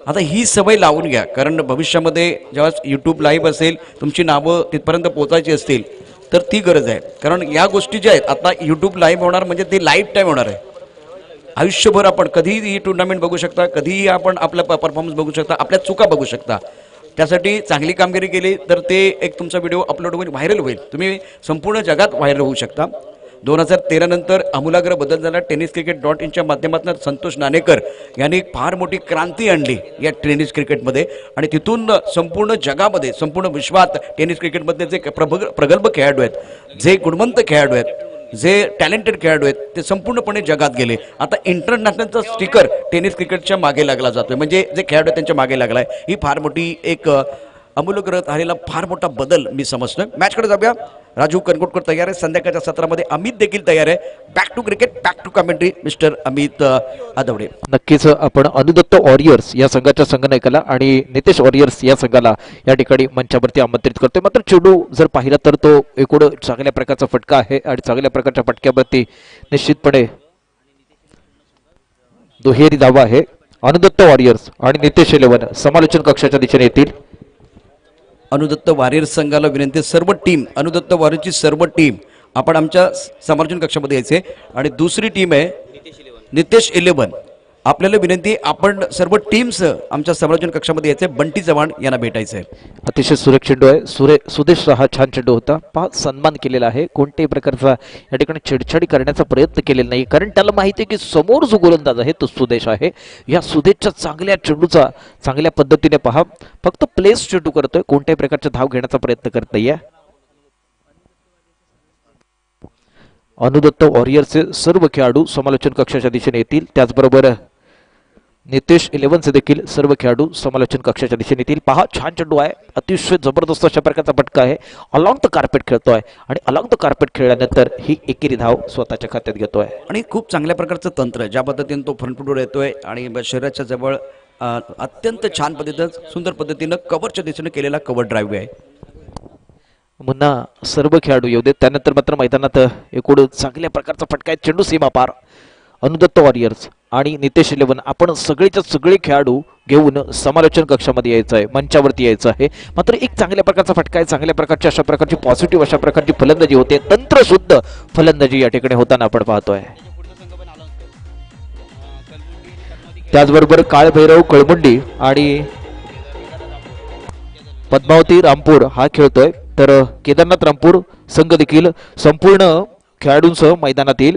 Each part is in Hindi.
आता ही सवय लावून घ्या, कारण भविष्यामध्ये जेव्हा यूट्यूब लाईव्ह असेल, तुमची नावं तिथपर्यंत पोहोचायची असतील तर ती गरज आहे. कारण या गोष्टी ज्या आहेत, आता यूट्यूब लाईव्ह होणार म्हणजे ते लाईफ टाईम होणार आहे. आयुष्यभर आपण कधीही ही टुर्नामेंट बघू शकता, कधीही आपण आपला परफॉर्मन्स बघू शकता, आपल्या चुका बघू शकता. त्यासाठी चांगली कामगिरी केली तर ते एक तुमचा व्हिडिओ अपलोड होईल, व्हायरल होईल, तुम्ही संपूर्ण जगात व्हायरल होऊ शकता. 2013 नंतर आमूलाग्र बदल झाला. टेनिस क्रिकेट .inच्या माध्यमातून संतोष नाणेकर यांनी फार मोठी क्रांती आणली या टेनिस क्रिकेटमध्ये आणि तिथून संपूर्ण जगामध्ये, संपूर्ण विश्वात टेनिस क्रिकेटमध्ये जे प्रगल्भ खेळाडू आहेत, जे गुणवंत खेळाडू आहेत, जे टॅलेंटेड खेळाडू आहेत, ते संपूर्णपणे जगात गेले. आता इंटरनॅशनलचा स्टिकर टेनिस क्रिकेटच्या मागे लागला जातोय, म्हणजे जे खेळाडू आहेत त्यांच्या मागे लागलाय. ही फार मोठी एक अमूलाग्र झालेला फार मोठा बदल मी समजतोय. मॅचकडे जाऊया. राजू कनकोटकर तयार आहे, संध्याकाळच्या सत्रामध्ये अमित देखील तयार आहे. Back to cricket, back to commentary, mister Amit Adawade. नक्कीच आपण अनुदत्त वॉरियर्स या संघाच्या संघनायकाला आणि नितेश वॉरियर्स या संघाला या ठिकाणी मंचावरती आमंत्रित करतोय. मात्र चेंडू जर पाहिला तर तो एकूण चांगल्या प्रकारचा फटका आहे आणि चांगल्या प्रकारच्या फटक्यावरती निश्चितपणे दुहेरी धावा आहे. अनुदत्त वॉरियर्स आणि नितेश 11 समालोचन कक्षाच्या दिशेने येतील. अनुदत्त वॉरियर्स संघाला विनंती, सर्व टीम, अनुदत्त वॉरियर्सची सर्व टीम आपण आमच्या समालोचन कक्षामध्ये यायचे. आणि दुसरी टीम आहे नितेश 11, आपल्याला विनंती, आपण सर्व टीम्स आमच्या समालोचन कक्षामध्ये यायचे. बंटी चव्हाण यांना भेटायचं आहे. अतिशय सुरेख चेंडू आहे. सुदेश हा छान चेंडू होता. सन्मान केलेला आहे. कोणत्याही प्रकारचा या ठिकाणी छेडछाडी करण्याचा प्रयत्न केलेला नाही, कारण त्याला माहिती आहे की समोर जो गोलंदाज आहे तो सुदेश आहे. या सुदेशच्या चांगल्या चेंडूचा चांगल्या पद्धतीने पहा, फक्त प्लेस चेंडू करतोय, कोणत्याही प्रकारचा धाव घेण्याचा प्रयत्न करत नाहीये. अनुदत्त वॉरियर्सचे सर्व खेळाडू समालोचन कक्षाच्या दिशेने येतील. त्याचबरोबर नितेश 11 देखील सर्व खेळाडू समालोचन कक्षाच्या दिशेने येतील. पहा, छान चेंडू आहे, अतिशय जबरदस्त अशा प्रकारचा फटका आहे. अलॉंग द कार्पेट खेळतोय आणि अलॉंग द कार्पेट खेळल्यानंतर ही एकेरी धाव स्वतःच्या खात्यात घेतोय. आणि खूप चांगल्या प्रकारचं तंत्र, ज्या पद्धतीने तो फ्रंट फुटवर येतोय आणि शरीराच्या जवळ अत्यंत छान पद्धतीनं, सुंदर पद्धतीनं कव्हरच्या दिशेने केलेला कव्हर ड्राईव्ह आहे. पुन्हा सर्व खेळाडू येऊ देत. त्यानंतर मात्र मैदानात एकूण चांगल्या प्रकारचा फटका आहे. चेंडू सीमा पार. अनुदत्त वॉरियर्स आणि नितेश 11 आपण सगळेच्या सगळे खेळाडू घेऊन समालोचन कक्षामध्ये यायचं आहे, मंचावरती यायचं आहे. मात्र एक चांगल्या प्रकारचा फटका आहे, चांगल्या प्रकारची अशा प्रकारची पॉझिटिव्ह अशा प्रकारची फलंदाजी होते, तंत्रशुद्ध फलंदाजी या ठिकाणी होताना आपण पाहतोय. त्याचबरोबर काळभैरव कळमुंडी आणि पद्मावती रामपूर हा खेळतोय, तर केदारनाथ रामपूर संघ देखील संपूर्ण खेळाडूंसह मैदानात येईल.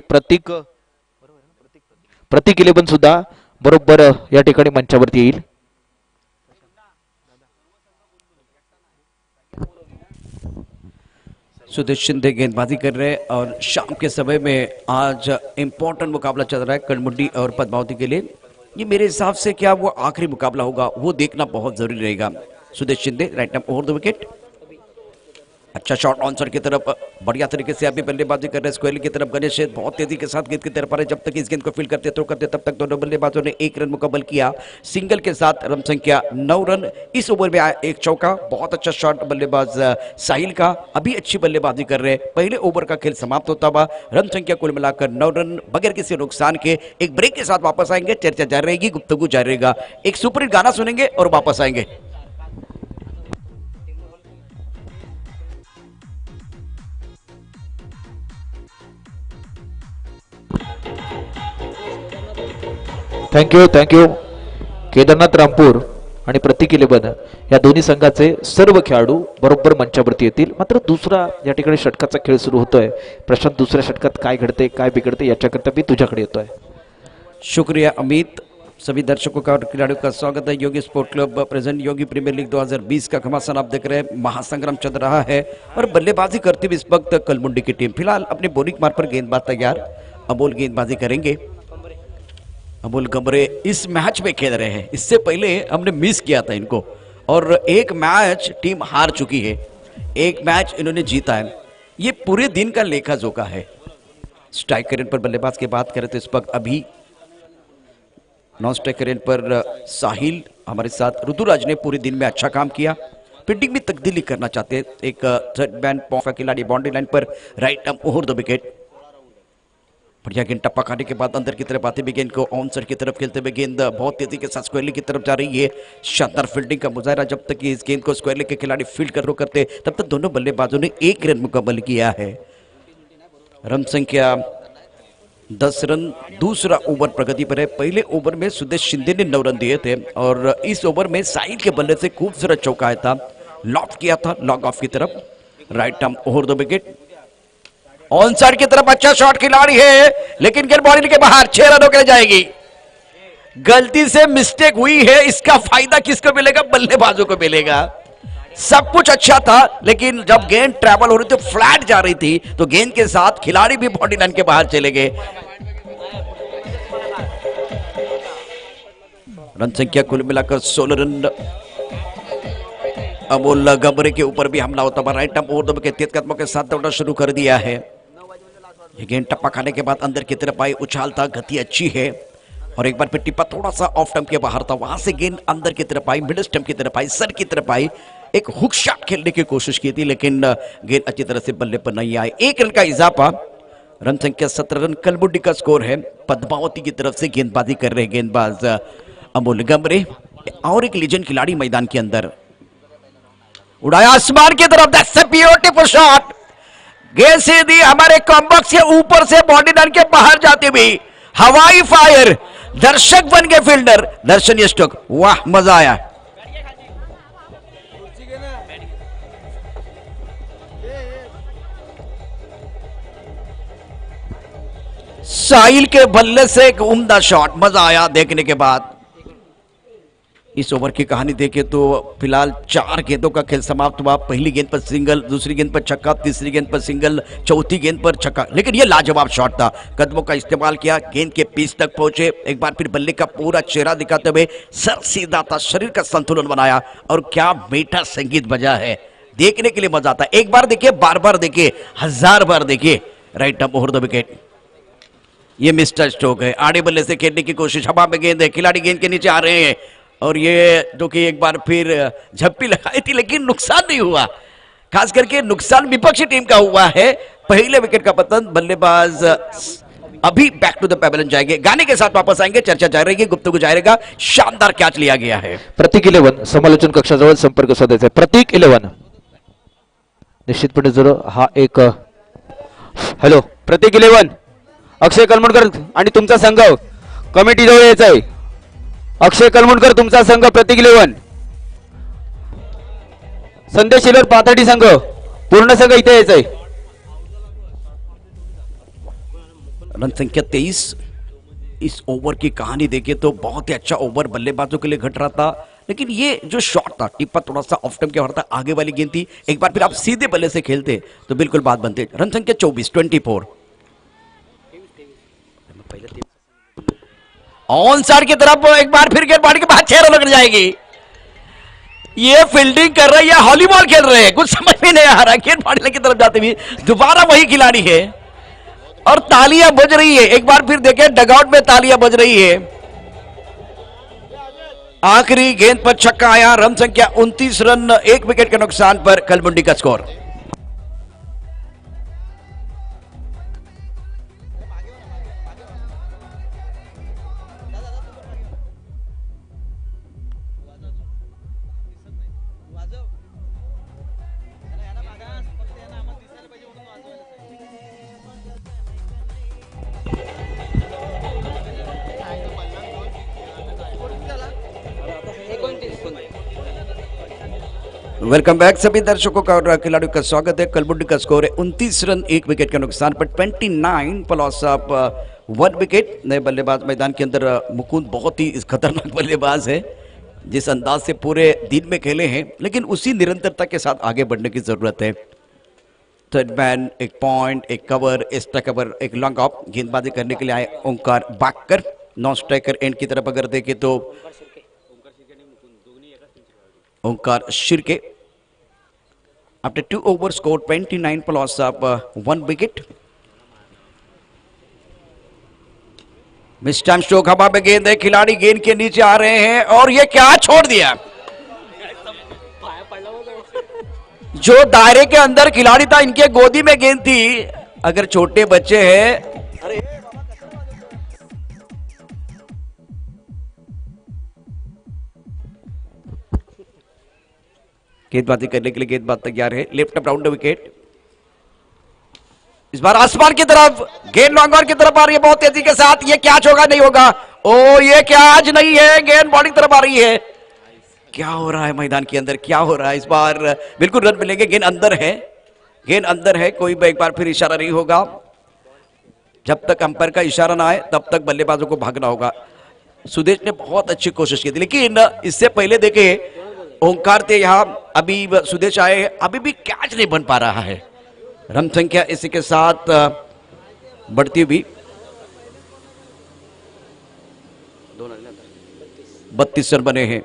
प्रतीक 11 सुद्धा बरोबर या ठिकाणी मंचावरती येईल. सुदेश शिंदे गेंदबाजी कर रहे हैं और शाम के समय में आज इम्पोर्टेंट मुकाबला चल रहा है कलमुंडी और पद्मावती के लिए. ये मेरे हिसाब से क्या वो आखिरी मुकाबला होगा, वो देखना बहुत जरूरी रहेगा. Sudesh Shinde right now over the wicket. अच्छा शॉट आंसर की तरफ, बढ़िया तरीके से अभी बल्लेबाजी कर रहे हैं. स्क्वायर की तरफ गणेश बहुत तेजी के साथ गेंद की तरफ आ रहे. जब तक इस गेंद को फील्ड करते थ्रो करते तब तक दोनों बल्लेबाजों ने 1 रन मुकम्मल किया. सिंगल के साथ रन संख्या 9 रन. इस ओवर में आया 1 चौका. बहुत अच्छा शॉट बल्लेबाज साहिल का, अभी अच्छी बल्लेबाजी कर रहे हैं. पहले ओवर का खेल समाप्त होता हुआ रन संख्या कुल मिलाकर 9 रन बगैर किसी नुकसान के. एक ब्रेक के साथ वापस आएंगे, चर्चा जारी रहेगी, गुफ्तगू जारी रहेगा. एक सुपरहिट गाना सुनेंगे और वापस आएंगे. थँक्यू. केदारनाथ रामपूर आणि प्रतीक 11 या दोन्ही संघाचे सर्व खेळाडू बरोबर मंचावरती येतील. मात्र दुसरा या ठिकाणी षटकाचा खेळ सुरू होतोय. प्रशांत, दुसऱ्या षटकात काय घडते काय बिघडते याच्याकरता मी तुझ्याकडे येतोय. शुक्रिया अमित. सभी दर्शकों का और खिलाड़ियों का स्वागत है. योगी स्पोर्ट क्लब प्रेजेंट योगी प्रीमियर लीग 2020 का घमासान आप देख रहे हैं. महासंग्राम चल रहा है और बल्लेबाजी करती हुई इस वक्त कलमुंडी की टीम फिलहाल अपनी बॉलिंग मार्ग पर गेंदबाज तैयार. अमोल गेंदबाजी करेंगे. अमोल गमरे इस मैच में खेल रहे हैं. इससे पहले हमने मिस किया था इनको और एक मैच टीम हार चुकी है, एक मैच इन्होंने जीता है. ये पूरे दिन का लेखा जोखा है. स्ट्राइकर एंड पर बल्लेबाज की बात करें तो इस वक्त अभी नॉन स्ट्राइकर एंड पर साहिल हमारे साथ. ऋतुराज ने पूरे दिन में अच्छा काम किया. फील्डिंग में तब्दीली करना चाहते हैं. एक थर्ड मैन खिलाड़ी बाउंड्री लाइन पर right arm over the wicket. बढ़िया गेंद टप्पा खाने के बाद अंदर की तरफ आते हुए गेंद को ऑन साइड की तरफ खेलते हुए गेंद बहुत तेजी के साथ स्क्वायर लेग की तरफ जा रही है। शानदार फील्डिंग का मुजाहरा, जब तक कि इस गेंद को स्क्वायर लेग के खिलाड़ी फील्ड करते तब तक दोनों बल्लेबाजों ने 1 रन मुकम्मल किया है। रन संख्या 10 रन। दूसरा ओवर प्रगति पर है। पहले ओवर में सुदेश शिंदे ने 9 रन दिए थे और इस ओवर में साहिल के बल्ले से खूबसूरत चौका आया था, लॉफ्ट किया था लॉग ऑफ की तरफ, right arm over the wicket. On side की तरफ अच्छा शॉट खिलाड़ी है, लेकिन गेंद बॉडी के बाहर, 6 रनों के लिए जाएगी। गलती से मिस्टेक हुई है, इसका फायदा किसको मिलेगा? बल्लेबाजों को मिलेगा। सब कुछ अच्छा था, लेकिन जब गेंद ट्रैवल हो रही थी, फ्लैट जा रही थी, तो गेंद के साथ खिलाड़ी भी बॉडी लाइन के बाहर चले गए। रन संख्या कुल मिलाकर 16 रन। अमोल गमरे के ऊपर भी हमला होता है। Right arm over the wicket, तेज कदमों के साथ दौड़ना शुरू कर दिया है। ये गेंद टप्पा खाने के बाद अंदर की तरफ आई, उछाल था, गति अच्छी है और एक बार फिर टिप्पा थोड़ा सा ऑफ स्टंप के बाहर था, वहां से गेंद अंदर की तरफ आई, मिडिल स्टंप की तरफ आई, सर की तरफ आई, एक हुक शॉट खेलने की कोशिश की थी, लेकिन गेंद अच्छी तरह से बल्ले पर नहीं आई। 1 रन का इजाफा। रन संख्या 17 रन। कलमुंडी का स्कोर है। पद्मावती की तरफ से गेंदबाजी कर रहे गेंदबाज अमोल गमरे और एक लीजेंड खिलाड़ी मैदान के अंदर। उड़ाया आसमान की तरफ, दैट्स अ ब्यूटीफुल शॉट। गेंद सीधी हमारे कॉम्बॉक्स के ऊपर से बॉडी लाइन के बाहर जाती हुई, हवाई फायर। दर्शक बन गए फील्डर, दर्शनीय स्ट्रोक, वाह मजा आया। साहिल के बल्ले से एक उम्दा शॉट, मजा आया देखने के बाद। इस ओवर की कहानी देखें तो फिलहाल 4 गेंदों का खेल समाप्त हुआ। पहली गेंद पर सिंगल, दूसरी गेंद पर छक्का, तीसरी गेंद पर सिंगल, चौथी गेंद पर छक्का, लेकिन यह लाजवाब शॉट था। कदमों का इस्तेमाल किया, गेंद के पीछ तक पहुंचे, एक बार फिर बल्ले का पूरा चेहरा दिखाते हुए सर सीधा था, शरीर का संतुलन बनाया और क्या मीठा संगीत बजा है, देखने के लिए मजा आता है। एक बार देखिए, बार बार देखिए, 1000 बार देखिए। Right arm over the wicket. ये मिस्टर स्ट्रोक है। आड़े बल्ले से खेलने की कोशिश, हवा में गेंद है, खिलाड़ी गेंद के नीचे आ रहे हैं और ये जो कि एक बार फिर झप्पी लगाई थी, लेकिन नुकसान नहीं हुआ। खास करके नुकसान विपक्षी टीम का हुआ है। पहले विकेट का पतन। बल्लेबाज अभी बैक टू द पेवेलियन जाएंगे, गाने के साथ वापस आएंगे, चर्चा जारी रहेगी, गुफ्तगू जारी रहेगा। शानदार कैच लिया गया है। प्रतीक 11 समालोचन कक्षाजवळ संपर्क साधायचा। प्रतीक 11 निश्चितपणे जर हा एक हॅलो प्रतीक 11 अक्षय कलमुणकर आणि तुमचा संघ कमिटी जवळ यायचा आहे। अक्षय कलमुणकर तुमचा संघ प्रतीक 11, संदेश शिलोर पाथर्डी संघ पूर्ण संघ इथे यायचा है। रन संख्या 23। इस ओवर की कहानी देखिए तो बहुत ही अच्छा ओवर बल्लेबाजों के लिए घट रहा था, लेकिन ये जो शॉट था टिप्पा थोड़ा सा ऑफ स्टंप के बाहर था, आगे वाली गेंद थी। एक बार फिर आप सीधे बल्ले से खेलते तो बिल्कुल बात बनती। रन संख्या 24। ऑन साइड की तरफ एक बार फिर गेंद बॉडी के बाहर, 6 रन लग जाएगी। ये फील्डिंग कर रहे हैं या हॉलीबॉल खेल रहे हैं, कुछ समझ में नहीं आ रहा। गेंद बॉडी की तरफ जाते हुए दोबारा वही खिलाड़ी है और तालियां बज रही है। एक बार फिर देखें, डगआउट में तालियां बज रही है। आखिरी गेंद पर छक्का आया। रन संख्या 29 रन। 1 विकेट के नुकसान पर कलमुंडी का स्कोर। वेलकम बैक सभी दर्शकों का और खिलाड़ियों का स्वागत है। कलमुंडी का स्कोर है 29 रन। 1 विकेट के नुकसान पर 29 पर लॉस ऑफ 1 विकेट। नए बल्लेबाज मैदान के अंदर मुकुंद बहुत ही खतरनाक बल्लेबाज है, जिस अंदाज से पूरे दिन में खेले हैं, लेकिन उसी निरंतरता के साथ आगे बढ़ने की जरूरत है। थर्ड मैन, एक पॉइंट, एक कवर, एक्स्ट्रा कवर, एक लॉन्ग ऑफ। गेंदबाजी करने के लिए आए ओंकार बाकर। नॉन स्ट्राइकर एंड की तरफ अगर देखें तो ओंकार शिर्के। आफ्टर 2 ओवर स्कोर 29 पर loss of 1 wicket. Miss time stroke, हवा में गेंद है, खिलाड़ी गेंद के नीचे आ रहे हैं और ये क्या छोड़ दिया। जो दायरे के अंदर खिलाड़ी था, इनके गोदी में गेंद थी। अगर छोटे बच्चे हैं गेंदबाजी करने के लिए गेंदबाज तैयार है, लेफ्ट अप राउंड विकेट। इस बार आसमान की तरफ गेंद लॉन्ग ऑन की तरफ आ रही है बहुत तेजी के साथ, ये कैच होगा नहीं होगा? ओ ये कैच नहीं है, गेंद बॉडी की तरफ आ रही है। क्या हो रहा है मैदान के अंदर, क्या हो रहा है? इस बार बिल्कुल रन मिलेंगे, गेंद अंदर है, गेंद अंदर है, कोई एक बार फिर इशारा नहीं होगा। जब तक अंपायर का इशारा ना आए तब तक बल्लेबाजों को भागना होगा। सुदेश ने बहुत अच्छी कोशिश की थी, लेकिन इससे पहले देखे ओंकार थे यहां, अभी सुदेश आए, अभी भी कैच नहीं बन पा रहा है। रन संख्या इसी के साथ बढ़ती हुई 32 रन बने हैं।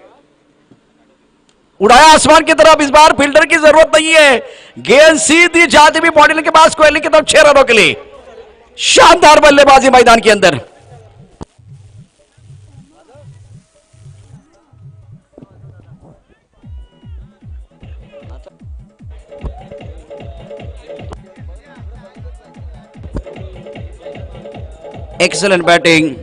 उड़ाया आसमान की तरफ, इस बार फील्डर की जरूरत नहीं है, गेंद सीधी जाती हुई बॉडी के पास कोहली की तरफ 6 रनों के लिए। शानदार बल्लेबाजी मैदान के अंदर। एक्सेलेंट बैटिंग,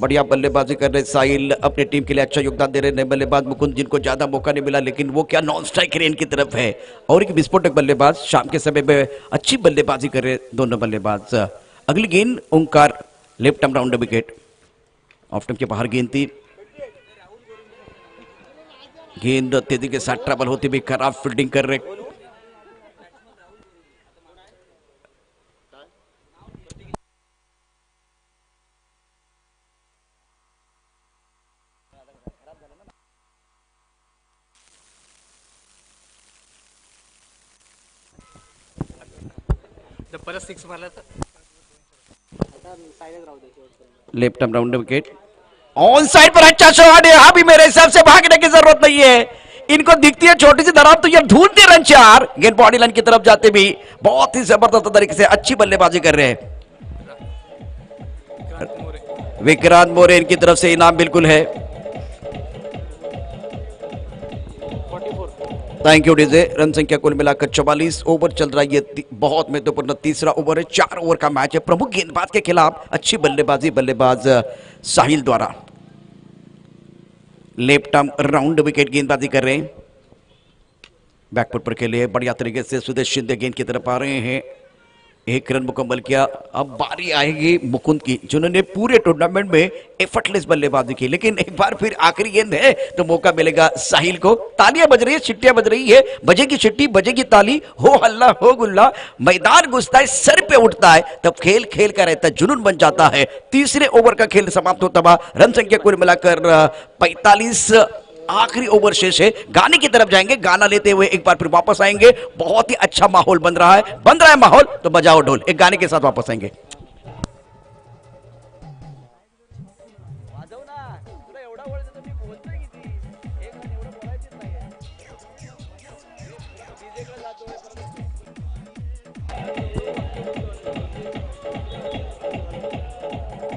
बढ़िया बल्लेबाजी कर रहे साहिल, अपनी टीम के लिए अच्छा योगदान दे रहे नए बल्लेबाज मुकुंद, जिनको ज्यादा मौका नहीं मिला, लेकिन वो क्या नॉन स्ट्राइक रेन की तरफ है। और एक विस्फोटक बल्लेबाज शाम के समय में अच्छी बल्लेबाजी कर रहे दोनों बल्लेबाज। अगली गेंद Omkar, left arm round wicket, off stump के बाहर गेंद थी, गेंद तेजी के साथ ट्रबल होती हुई, खराब फील्डिंग कर रहे। परत 6 मारला तर left arm round wicket, on side पर अच्छा शॉट है। अभी मेरे हिसाब से भागने की जरूरत नहीं है, इनको दिखती है छोटी सी दरार तो ये ढूंढते रन 4, गेंद बॉडी लाइन की तरफ जाते भी बहुत ही जबरदस्त तरीके से अच्छी बल्लेबाजी कर रहे हैं। विक्रांत मोरे, इनकी तरफ से इनाम बिल्कुल है। Thank you DJ. रन संख्या कुल मिलाकर 44, ओवर चल रहा है, ये बहुत महत्वपूर्ण तीसरा ओवर है, 4 ओवर का मैच है। प्रमुख गेंदबाज के खिलाफ अच्छी बल्लेबाजी, बल्लेबाज साहिल द्वारा। लेफ्ट आर्म राउंड विकेट गेंदबाजी कर रहे हैं, बैकफुट पर खेले बढ़िया तरीके से सुदेश शिंदे गेंद की तरफ आ रहे हैं, 1 रन मुकम्मल किया। अब बारी आएगी मुकुंद की, जिन्होंने पूरे टूर्नामेंट में एफर्टलेस बल्लेबाजी की, लेकिन एक बार फिर आखिरी गेंद है तो मौका मिलेगा साहिल को। तालियां बज रही है, छिट्टियां बज रही है, बजेगी छिट्टी बजेगी ताली, हो हल्ला हो गुल्ला, मैदान घुसता है, सर पे उठता है, तब खेल खेल का रहता है, जुनून बन जाता है। तीसरे ओवर का खेल समाप्त होता हुआ, रन संख्या कुल मिलाकर 45, आखिरी ओवर शेष है। गाने की तरफ जाएंगे, गाना लेते हुए एक बार फिर वापस आएंगे। बहुत ही अच्छा माहौल बन रहा है माहौल, तो बजाओ ढोल, एक गाने के साथ वापस आएंगे।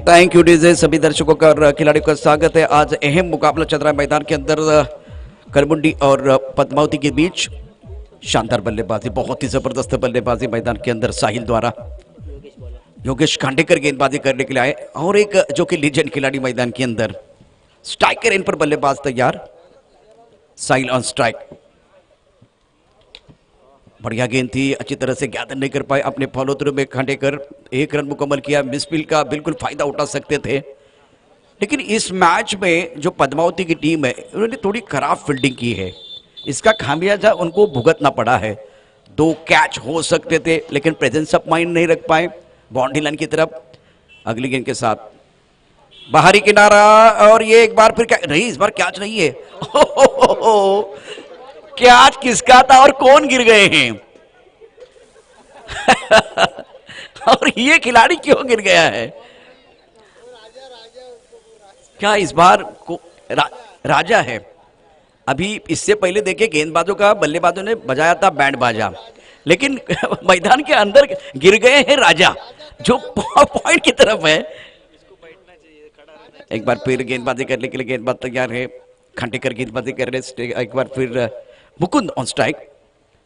Thank you DJ. सभी दर्शकों का और खिलाड़ियों का स्वागत है। आज अहम मुकाबला चल रहा है मैदान के अंदर, करमुंडी और पद्मावती के बीच। शानदार बल्लेबाजी, बहुत ही जबरदस्त बल्लेबाजी मैदान के अंदर साहिल द्वारा। योगेश खांडेकर गेंदबाजी करने के लिए आए, और एक जो कि लीजेंड खिलाड़ी मैदान के अंदर, स्ट्राइकर इन पर बल्लेबाज तैयार, साहिल ऑन स्ट्राइक। बढ़िया गेंद थी, अच्छी तरह से गैदर नहीं कर पाए, अपने फॉलो थ्रू में खांडेकर 1 रन मुकम्मल किया। मिसफील्ड का बिल्कुल फायदा उठा सकते थे, लेकिन इस मैच में जो पद्मावती की टीम है उन्होंने थोड़ी खराब फील्डिंग की है, इसका खामियाजा उनको भुगतना पड़ा है। 2 कैच हो सकते थे, लेकिन प्रेजेंस ऑफ माइंड नहीं रख पाए बाउंड्री लाइन की तरफ। अगली गेंद के साथ बाहरी किनारा, और ये एक बार फिर क्या नहीं, इस बार कैच नहीं है। कैच किसका था और कौन गिर गए हैं? और ये खिलाड़ी क्यों गिर गया है? क्या इस बार को राजा है? अभी इससे पहले देखिए गेंदबाजों का, बल्लेबाजों ने बजाया था बैंड बाजा, लेकिन मैदान के अंदर गिर गए हैं राजा, जो पॉइंट की तरफ है। एक बार फिर गेंदबाजी करने के लिए गेंदबाज तैयार है, खांडेकर गेंदबाजी कर रहे। एक बार फिर Mukund on strike,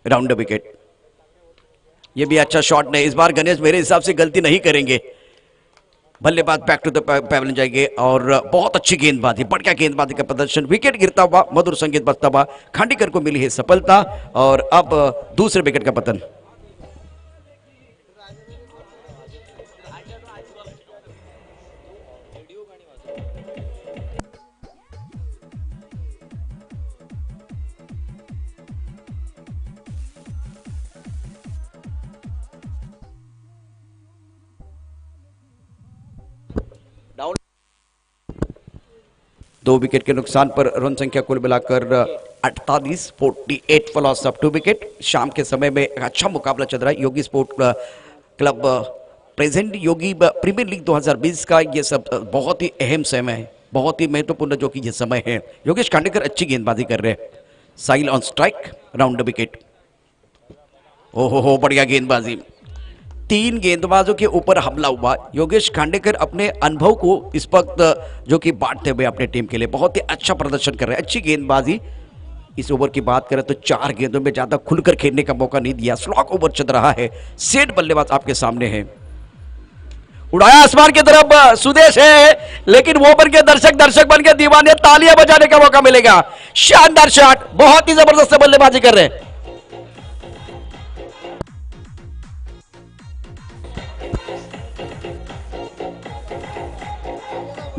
round wicket. ये भी अच्छा शॉट नहीं, इस बार गणेश मेरे हिसाब से गलती नहीं करेंगे। बल्लेबाज बैक टू द पैवेलियन जाएंगे और बहुत अच्छी गेंदबाजी, बढ़िया गेंदबाजी का प्रदर्शन, विकेट गिरता हुआ, मधुर संगीत बजता हुआ, खांडेकर को मिली है सफलता और अब दूसरे विकेट का पतन। दो विकेट के नुकसान पर रन संख्या कुल मिलाकर 48 फॉर लॉस ऑफ 2 विकेट। शाम के समय में एक अच्छा मुकाबला चल रहा है। योगी स्पोर्ट क्लब प्रेजेंट योगी प्रीमियर लीग 2020 का ये सब बहुत ही अहम समय है, बहुत ही महत्वपूर्ण जो कि ये समय है। योगेश खांडेकर अच्छी गेंदबाजी कर रहे हैं। Sahil on strike, round the wicket. ओहो बढ़िया गेंदबाजी, 3 गेंदबाजों के ऊपर हमला हुआ। योगेश खांडेकर अपने अनुभव को इस वक्त जो कि बांटते हुए अपने टीम के लिए बहुत ही अच्छा प्रदर्शन कर रहे हैं। अच्छी गेंदबाजी। इस ओवर की बात करें तो 4 गेंदों में ज्यादा खुलकर खेलने का मौका नहीं दिया। स्लॉक ओवर चल रहा है। सेठ बल्लेबाज आपके सामने है। उड़ाया आसमान की तरफ सुदेश है, लेकिन वो बन के दर्शक बन के दीवाने, तालियां बजाने का मौका मिलेगा। शानदार शॉट, बहुत ही जबरदस्त बल्लेबाजी कर रहे हैं।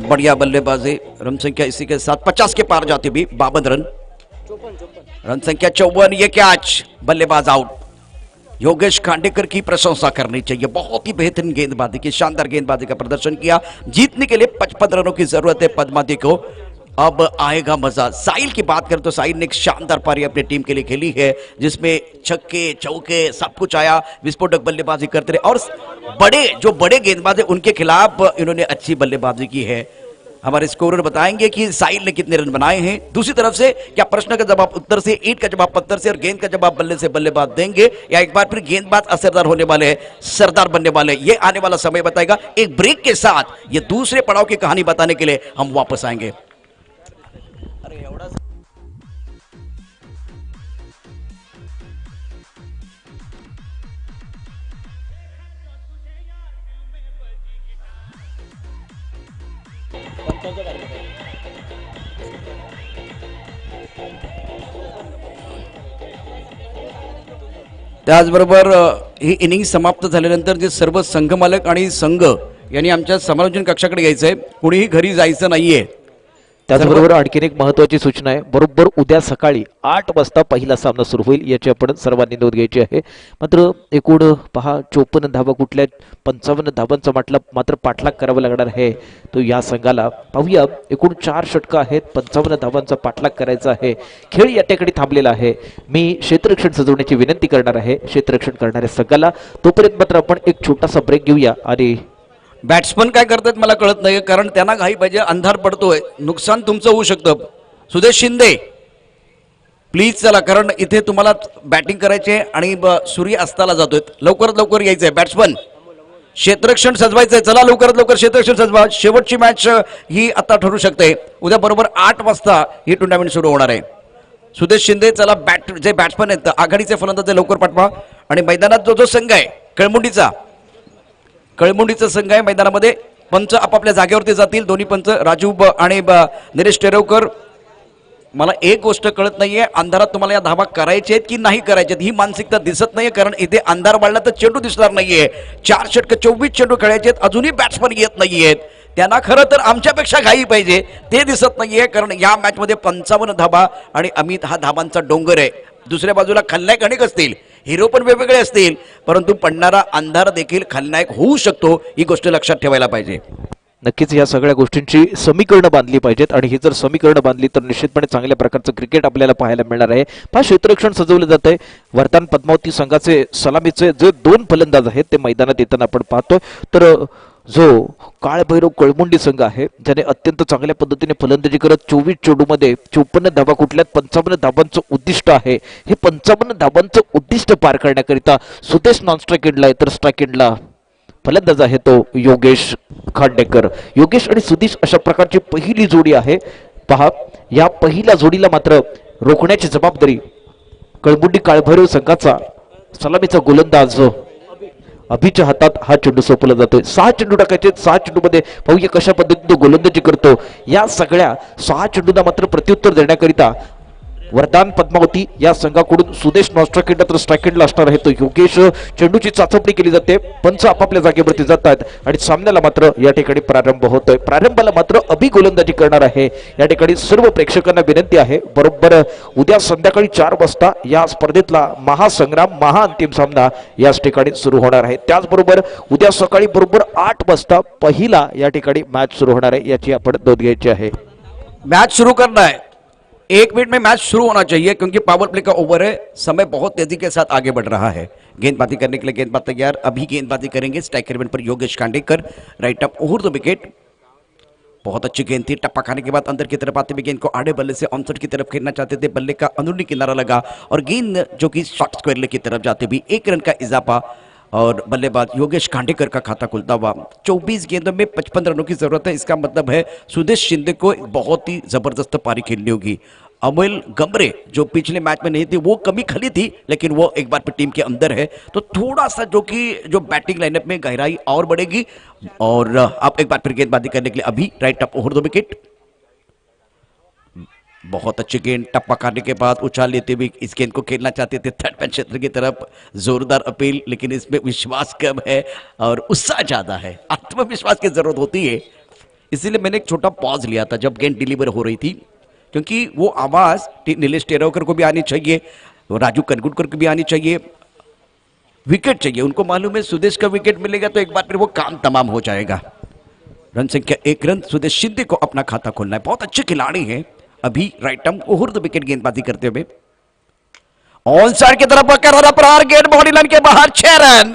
बढ़िया बल्लेबाजी। रन संख्या इसी के साथ 50 के पार जाती हुई 52 रन। रन संख्या 54। ये कैच, बल्लेबाज आउट। योगेश खांडेकर की प्रशंसा करनी चाहिए। बहुत ही बेहतरीन गेंदबाजी की, शानदार गेंदबाजी का प्रदर्शन किया। जीतने के लिए 55 रनों की जरूरत है पद्मावती को। अब आएगा मजा। साहिल की बात करें तो साहिल ने एक शानदार पारी अपनी टीम के लिए खेली है, जिसमें छक्के चौके सब कुछ आया। विस्फोटक बल्लेबाजी करते रहे और बड़े गेंदबाज उनके खिलाफ इन्होंने अच्छी बल्लेबाजी की है। हमारे स्कोरर बताएंगे कि साहिल ने कितने रन बनाए हैं। दूसरी तरफ से क्या प्रश्न का जवाब उत्तर से, ईंट का जवाब पत्थर से और गेंद का जवाब बल्ले से बल्लेबाज देंगे, या एक बार फिर गेंदबाज असरदार होने वाले हैं, सरदार बनने वाले, ये आने वाला समय बताएगा। एक ब्रेक के साथ ये दूसरे पड़ाव की कहानी बताने के लिए हम वापस आएंगे। त्याचबरोबर ही इनिंग समाप्त झाल्यानंतर जे सर्व संघ मालक आणि संघ यांनी आमच्या समालोचन कक्षाकडे यायचं आहे, कुणीही घरी जायचं नाहीये। त्याचबरोबर आणखीन एक महत्त्वाची सूचना आहे, बरोबर उद्या सकाळी 8 वाजता पहिला सामना सुरू होईल, याची आपण सर्वांनी नोंद घ्यायची आहे। मात्र एकूण पहा 54 धावा कुठल्या 55 धावांचा मात्र पाठलाग करावा लागणार आहे तो या संघाला। पाहूया, एकूण 4 षटकं आहेत, 55 धावांचा पाठलाग करायचा आहे। खेळ या ठिकाणी थांबलेला आहे। मी क्षेत्ररक्षण सजवण्याची विनंती करणार आहे क्षेत्ररक्षण करणाऱ्या संघाला। तोपर्यंत मात्र आपण एक छोटासा ब्रेक घेऊया आणि बॅट्समन काय करतात मला कळत नाही, कारण त्यांना घाई पाहिजे, अंधार पडतोय, नुकसान तुमचं होऊ शकतं। सुदेश शिंदे प्लीज चला, कारण इथे तुम्हाला बॅटिंग करायचे आणि सूर्य अस्ताला जातोय, लवकरात लवकर यायचंय। बॅट्समन क्षेत्ररक्षण सजवायचंय, चला लवकरात लवकर क्षेत्ररक्षण सजवा। शेवटची मॅच ही आता ठरू शकते। उद्या बरोबर 8 वाजता ही टुर्नामेंट सुरू होणार आहे। सुदेश शिंदे चला, जे बॅट्समन आहेत आघाडीचे फलंदाज लवकर पाठवा। आणि मैदानात जो संघ आहे कळमुंडीचा संघ आहे मैदानामध्ये, पंच आपापल्या जागेवरती जातील। दोन्ही पंच राजू आणि निलेश टेरवकर। मला एक गोष्ट कळत नाहीये, अंधारात तुम्हाला या धावा करायचे आहेत की नाही करायचे ही मानसिकता दिसत नाहीये, कारण इथे अंधार वाढला तर चेंडू दिसणार नाहीये। 4 षटक 24 चेंडू खेळायचे आहेत, अजूनही बॅट्समन येत नाहीयेत। त्यांना खरं तर आमच्यापेक्षा घाई पाहिजे, ते दिसत नाहीये, कारण या मॅच मध्ये 55 धावा आणि अमित हा धावांचा डोंगर आहे। दुसऱ्या बाजूला खलनायक अनेक असतील, हिरो पण वेगवेगळे असतील, परंतु पडणारा अंधार देखील खलनायक होऊ शकतो, ही गोष्ट लक्षात ठेवायला पाहिजे। नक्कीच या सगळ्या गोष्टींची समीकरणं बांधली पाहिजेत आणि ही जर समीकरणं बांधली तर निश्चितपणे चांगल्या प्रकारचं क्रिकेट आपल्याला पाहायला मिळणार आहे। पहा, क्षेत्ररक्षण सजवलं जात आहे। वर्धमान पद्मावती संघाचे सलामीचे जे 2 फलंदाज आहेत ते मैदानात येताना आपण पाहतोय, तर जो काळभैरव कळमुंडी संघ आहे ज्याने अत्यंत चांगल्या पद्धतीने फलंदाजी करत 24 चेंडूमध्ये 54 धावा कुठल्यात 55 धावांचं उद्दिष्ट आहे। हे 55 धावांचं उद्दिष्ट पार करण्याकरिता सुदेश नॉन स्ट्राइक एंडला आहे, तर स्ट्राइक एंडला फलंदाज आहे तो योगेश खांडेकर। योगेश आणि सुदेश अशा प्रकारची पहिली जोडी आहे। पहा, या पहिल्या जोडीला मात्र रोखण्याची जबाबदारी कळमुंडी काळभैरव संघाचा सलामीचा गोलंदाज अभिच्या हातात हा चेंडू सोपवला जातोय. 6 चेंडू टाकायचे. 6 चेंडू मध्ये पाहूया कशा पद्धतीने तो गोलंदाजी करतो. या सगळ्या 6 चेंडूंना मात्र प्रत्युत्तर देण्याकरिता वरदान पद्मावती या संघाकडून सुदेश नॉस्ट्राकेंड तर स्ट्रायकेंडला असणार आहे तो योगेश. चेंडूची चाचपणी केली जाते. पंच आपापल्या जागेवरती जातात आणि सामन्याला मात्र या ठिकाणी प्रारंभ होतोय. प्रारंभाला मात्र अभि गोलंदाजी करणार आहे. या ठिकाणी सर्व प्रेक्षकांना विनंती आहे, बरोबर उद्या संध्याकाळी 4 वाजता या स्पर्धेतला महासंग्राम महाअंतिम सामना याच ठिकाणी सुरू होणार आहे. त्याचबरोबर उद्या सकाळी बरोबर 8 वाजता पहिला या ठिकाणी मॅच सुरू होणार आहे, याची आपण नोंद घ्यायची आहे. मैच शुरू करना है, 1 मिनट में मैच शुरू होना चाहिए क्योंकि पावर प्ले का ओवर है. समय बहुत तेजी के साथ आगे बढ़ रहा है. गेंदबाजी करने के लिए गेंदबाज तैयार. अभी गेंदबाजी करेंगे स्ट्राइकर विकेट पर Yogesh Khandekar. Right up over the wicket. बहुत अच्छी गेंद थी. टप्पा खाने के बाद अंदर की तरफ आते हुए गेंद को आड़े बल्ले से ऑनसाइड की तरफ खेलना चाहते थे. बल्ले का अंदरूनी किनारा लगा और गेंद जो कि शॉर्ट स्क्वायर की तरफ जाते हुए 1 रन का इजाफा और बल्लेबाज योगेश खांडेकर का खाता खुलता हुआ. 24 गेंदों में 55 रनों की जरूरत है. इसका मतलब है सुदेश शिंदे को बहुत ही जबरदस्त पारी खेलनी होगी. अमोल गमरे जो पिछले मैच में नहीं थे, वो कमी खली थी, लेकिन वो एक बार फिर टीम के अंदर है, तो थोड़ा सा जो बैटिंग लाइनअप में गहराई और बढ़ेगी. और अब एक बार फिर गेंदबाजी करने के लिए अभी right up over the wicket. बहुत अच्छी गेंद. टप्पा खाने के बाद उछाल लेते हुए इस गेंद को खेलना चाहते थे थर्ड मैन क्षेत्र की तरफ. जोरदार अपील, लेकिन इसमें विश्वास कम है और उत्साह ज्यादा है. आत्मविश्वास की जरूरत होती है, इसीलिए मैंने एक छोटा पॉज लिया था जब गेंद डिलीवर हो रही थी, क्योंकि वो आवाज नीलेश टेरोकर को भी आनी चाहिए, राजू कनगुटकर को भी आनी चाहिए. विकेट चाहिए, उनको मालूम है सुदेश का विकेट मिलेगा तो एक बार फिर वो काम तमाम हो जाएगा. रन संख्या 1 रन. सुदेश शिंदे को अपना खाता खोलना है. बहुत अच्छे खिलाड़ी हैं. अभी right arm over the wicket गेंदबाजी करते हुए ऑन साइड की तरफ कर प्रहार. गेंद बॉडी लाइन के बाहर. 6 रन.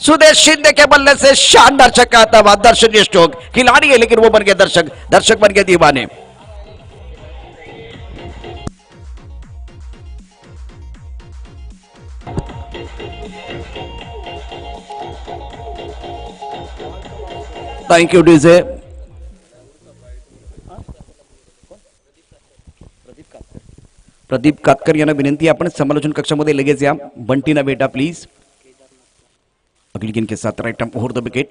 सुदेश शिंदे के बल्ले से शानदार छक्का आता हुआ. दर्शक स्ट्रोक. खिलाड़ी है लेकिन वो बन गए दर्शक बन गए दीवाने. Thank you DJ. Pradeep Katkar यांना विनंती, आपण समालोचन कक्षामध्ये लगेच या. बंटी ना बेटा प्लीज. अगली गेंद के साथ right arm over the wicket.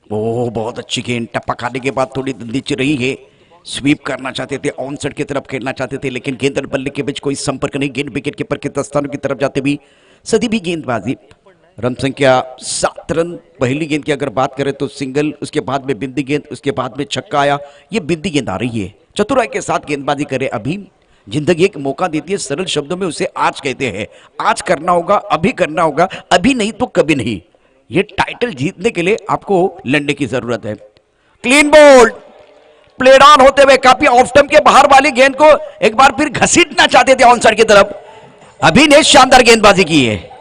ओह बहुत अच्छी गेंद. टप्पा खाने के बाद थोड़ी नीचे रही है. स्वीप करना चाहते थे, ऑन साइड की तरफ खेलना चाहते थे, लेकिन गेंद और बल्ले के बीच कोई संपर्क नहीं. गेंद विकेट कीपर के दस्तानों की तरफ जाते भी सदी भी गेंदबाजी. रन संख्या 7 रन. पहली गेंद की अगर बात करें तो सिंगल, उसके बाद में बिंदी गेंद, उसके बाद में छक्का आया. ये बिंदी गेंद आ रही है. चतुराई के साथ गेंदबाजी करे. अभी जिंदगी एक मौका देती है, सरल शब्दों में उसे आज कहते हैं. आज करना होगा, अभी करना होगा, अभी नहीं तो कभी नहीं. ये टाइटल जीतने के लिए आपको लड़ने की जरूरत है. Clean bowled. प्लेड ऑन होते हुए काफी ऑफ स्टंप के बाहर वाली गेंद को एक बार फिर घसीटना चाहते थे ऑन साइड की तरफ. अभी ने शानदार गेंदबाजी की है.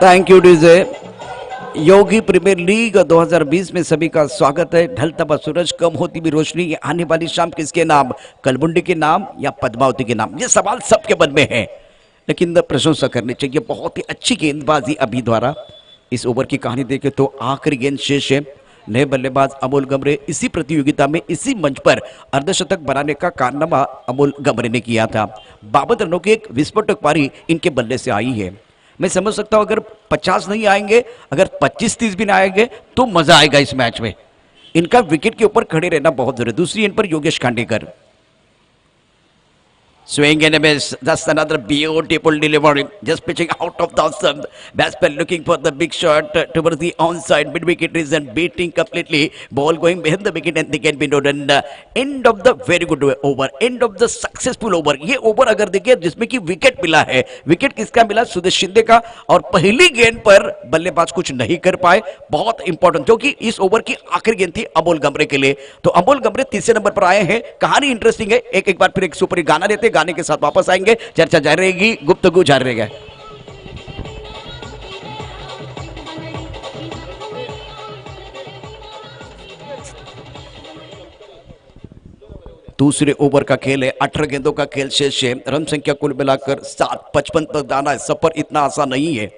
Thank you DJ. Yogi premier league 2020 में सभी का स्वागत है. ढलता हुआ सूरज, कम होती भी रोशनी, ये आने वाली शाम किसके नाम? कलमुंडी के नाम या पद्मावती के नाम? ये सवाल सबके मन में है, लेकिन प्रशंसा करनी चाहिए. बहुत ही अच्छी गेंदबाजी अभी द्वारा. इस ओवर की कहानी देखें तो आखिरी गेंद शेष है. नए बल्लेबाज अमोल गमरे इसी प्रतियोगिता में इसी मंच पर अर्धशतक बनाने का कारनामा अमोल गमरे ने किया था. 52 रनों की एक विस्फोटक पारी इनके बल्ले से आई है. मैं समझ सकता हूं अगर 50 नहीं आएंगे, अगर 25-30 भी ना आएंगे तो मजा आएगा इस मैच में. इनका विकेट के ऊपर खड़े रहना बहुत जरूरी. दूसरी एंड पर Yogesh Khandekar. Swing and a miss. That's another beautiful delivery. Just pitching out of the stump. Batsman looking for the big shot towards the onside. Mid-wicket is and beating completely. Ball going behind the wicket and they can be noted. End of the very good over. End of the successful over. ये ओवर अगर देखिए जिसमें कि विकेट मिला है. विकेट किसका मिला? सुदेश शिंदे का. और पहली गेंद पर बल्लेबाज कुछ नहीं कर पाए. बहुत इंपॉर्टेंट, क्योंकि इस ओवर की आखिरी गेंद थी अमोल गमरे के लिए. तो अमोल गमरे तीसरे नंबर पर आए हैं. कहानी इंटरेस्टिंग है. एक बार फिर एक सुपर गाना लेते, गाने के साथ वापस आएंगे. चर्चा जारी रहेगी, गुफ्तगू जारी रहेगा. दूसरे ओवर का खेल है, 18 गेंदों का खेल शेष है, रन संख्या कुल मिलाकर 755 तक जाना है। सफर इतना आसान नहीं है,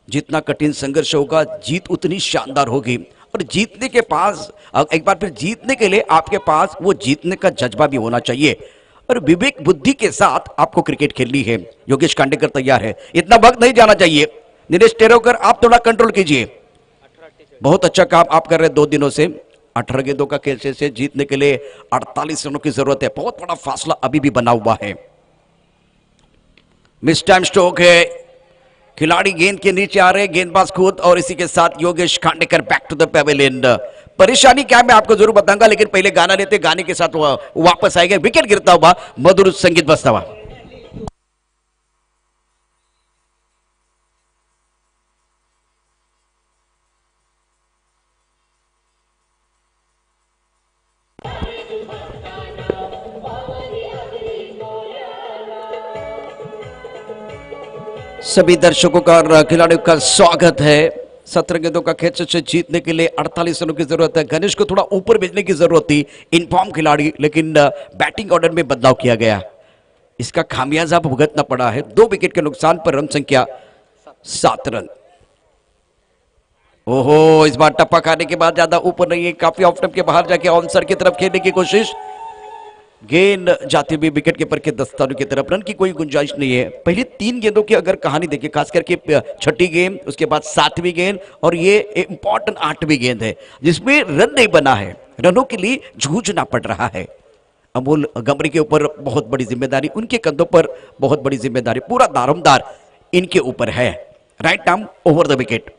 जितना कठिन संघर्ष होगा जीत उतनी शानदार होगी। और जीतने के पास एक बार फिर जीतने के लिए आपके पास वो जीतने का जज्बा भी होना चाहिए और विवेक बुद्धि के साथ आपको क्रिकेट खेलनी है। योगेश खांडेकर तैयार है, इतना वक्त नहीं जाना चाहिए। नीरज टेरोकर आप थोड़ा कंट्रोल कीजिए, बहुत अच्छा काम आप कर रहे हैं 2 दिनों से। 18 गेंदों का खेल से जीतने के लिए 48 रनों की जरूरत है, बहुत बड़ा फासला अभी भी बना हुआ है। मिस टाइम स्ट्रोक है, खिलाड़ी गेंद के नीचे आ रहे, गेंदबाज खुद, और इसी के साथ Yogesh Khandekar back to the pavilion. परेशानी क्या है मैं आपको जरूर बताऊंगा, लेकिन पहले गाना लेते, गाने के साथ वापस आएंगे। विकेट गिरता हुआ मधुर संगीत बजता हुआ। सभी दर्शकों का और खिलाड़ियों का स्वागत है। 17 गेंदों का खेल से जीतने के लिए 48 रनों की जरूरत है। गणेश को थोड़ा ऊपर भेजने की जरूरत थी, इनफॉर्म खिलाड़ी, लेकिन बैटिंग ऑर्डर में बदलाव किया गया, इसका खामियाजा भुगतना पड़ा है। 2 विकेट के नुकसान पर रन संख्या 7 रन। ओहो, इस बार टप्पा खाने के बाद ज्यादा ऊपर नहीं है, काफी ऑफ स्टंप के बाहर जाके ऑन सर की तरफ खेलने की कोशिश, गेंद जाते हुए विकेट कीपर के दस्तानों की तरफ। रन की कोई गुंजाइश नहीं है। पहली 3 गेंदों की अगर कहानी देखिए, खास करके छठी गेंद, उसके बाद 7वीं गेंद और ये इंपॉर्टेंट 8वीं गेंद है जिसमें रन नहीं बना है, रनों के लिए जूझना पड़ रहा है। अमोल गमरी के ऊपर बहुत बड़ी जिम्मेदारी, उनके कंधों पर बहुत बड़ी जिम्मेदारी, पूरा दारोमदार इनके ऊपर है। राइट नाम ओवर द विकेट,